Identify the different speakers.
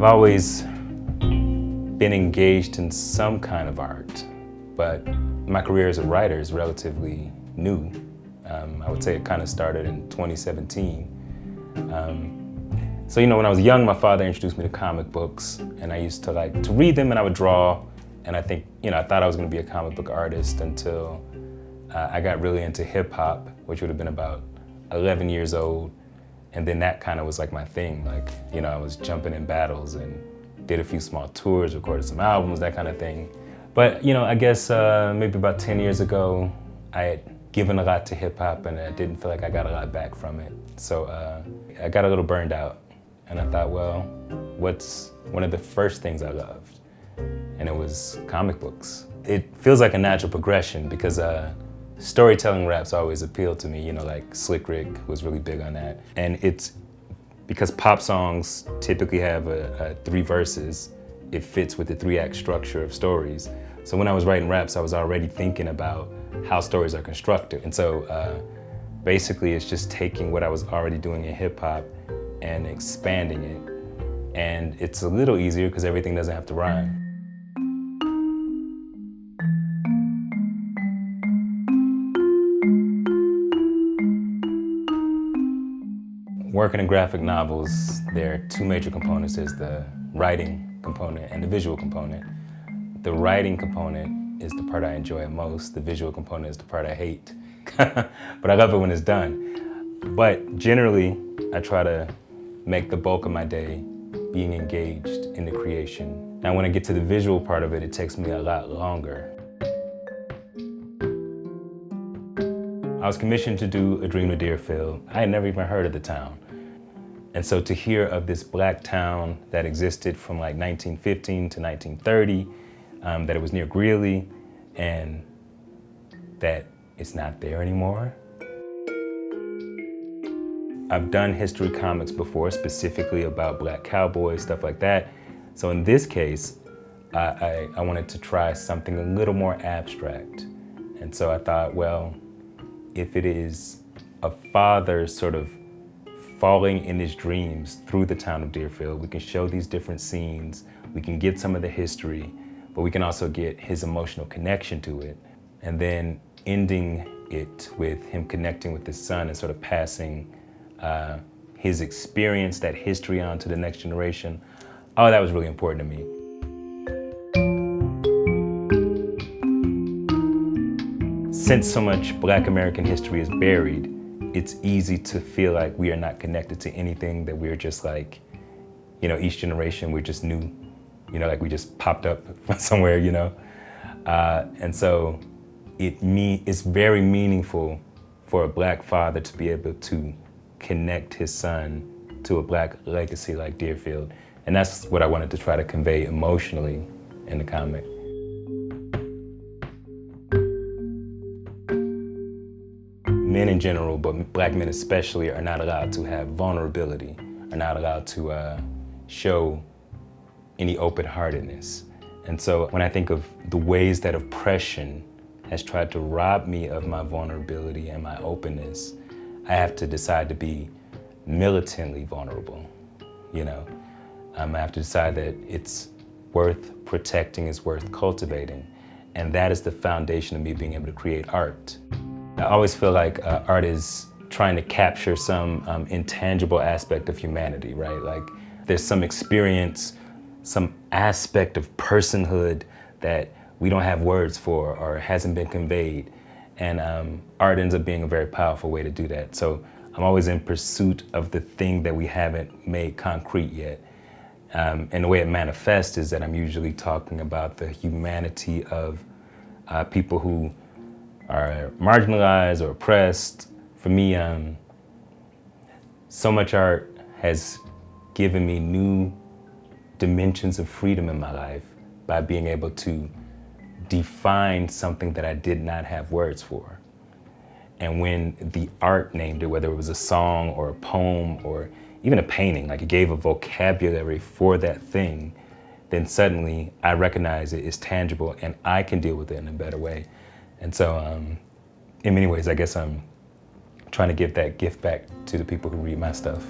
Speaker 1: I've always been engaged in some kind of art, but my career as a writer is relatively new. I would say it kind of started in 2017. So when I was young, my father introduced me to comic books, and I used to like to read them, and I would draw. And I think, I thought I was going to be a comic book artist until I got really into hip hop, which would have been about 11 years old. And then that kind of was like my thing. Like, I was jumping in battles and did a few small tours, recorded some albums, that kind of thing. But, I guess maybe about 10 years ago, I had given a lot to hip hop and I didn't feel like I got a lot back from it. So I got a little burned out. And I thought, well, what's one of the first things I loved? And it was comic books. It feels like a natural progression because storytelling raps always appealed to me, like Slick Rick was really big on that. And it's because pop songs typically have three verses, it fits with the 3-act structure of stories. So when I was writing raps, I was already thinking about how stories are constructed. And so basically it's just taking what I was already doing in hip hop and expanding it. And it's a little easier because everything doesn't have to rhyme. Working in graphic novels, there are two major components. There's the writing component and the visual component. The writing component is the part I enjoy most. The visual component is the part I hate. But I love it when it's done. But generally, I try to make the bulk of my day being engaged in the creation. Now, when I get to the visual part of it, it takes me a lot longer. I was commissioned to do A Dream to Dearfield. I had never even heard of the town. And so to hear of this black town that existed from like 1915 to 1930, that it was near Greeley, and that it's not there anymore. I've done history comics before, specifically about black cowboys, stuff like that. So in this case, I wanted to try something a little more abstract. And so I thought, well, if it is a father sort of falling in his dreams through the town of Dearfield, we can show these different scenes, we can get some of the history, but we can also get his emotional connection to it. And then ending it with him connecting with his son and sort of passing his experience, that history on to the next generation. Oh, that was really important to me. Since so much Black American history is buried, it's easy to feel like we are not connected to anything, that we're just like, each generation, we're just new, like we just popped up somewhere, And so it's very meaningful for a Black father to be able to connect his son to a Black legacy like Dearfield. And that's what I wanted to try to convey emotionally in the comic. Men in general, but Black men especially, are not allowed to have vulnerability, are not allowed to show any open-heartedness. And so when I think of the ways that oppression has tried to rob me of my vulnerability and my openness, I have to decide to be militantly vulnerable, I have to decide that it's worth protecting, it's worth cultivating. And that is the foundation of me being able to create art. I always feel like art is trying to capture some intangible aspect of humanity, right? Like there's some experience, some aspect of personhood that we don't have words for or hasn't been conveyed. And art ends up being a very powerful way to do that. So I'm always in pursuit of the thing that we haven't made concrete yet. And the way it manifests is that I'm usually talking about the humanity of people who are marginalized or oppressed. For me, so much art has given me new dimensions of freedom in my life by being able to define something that I did not have words for. And when the art named it, whether it was a song or a poem or even a painting, like it gave a vocabulary for that thing, then suddenly I recognize it is tangible and I can deal with it in a better way. And so in many ways, I guess I'm trying to give that gift back to the people who read my stuff.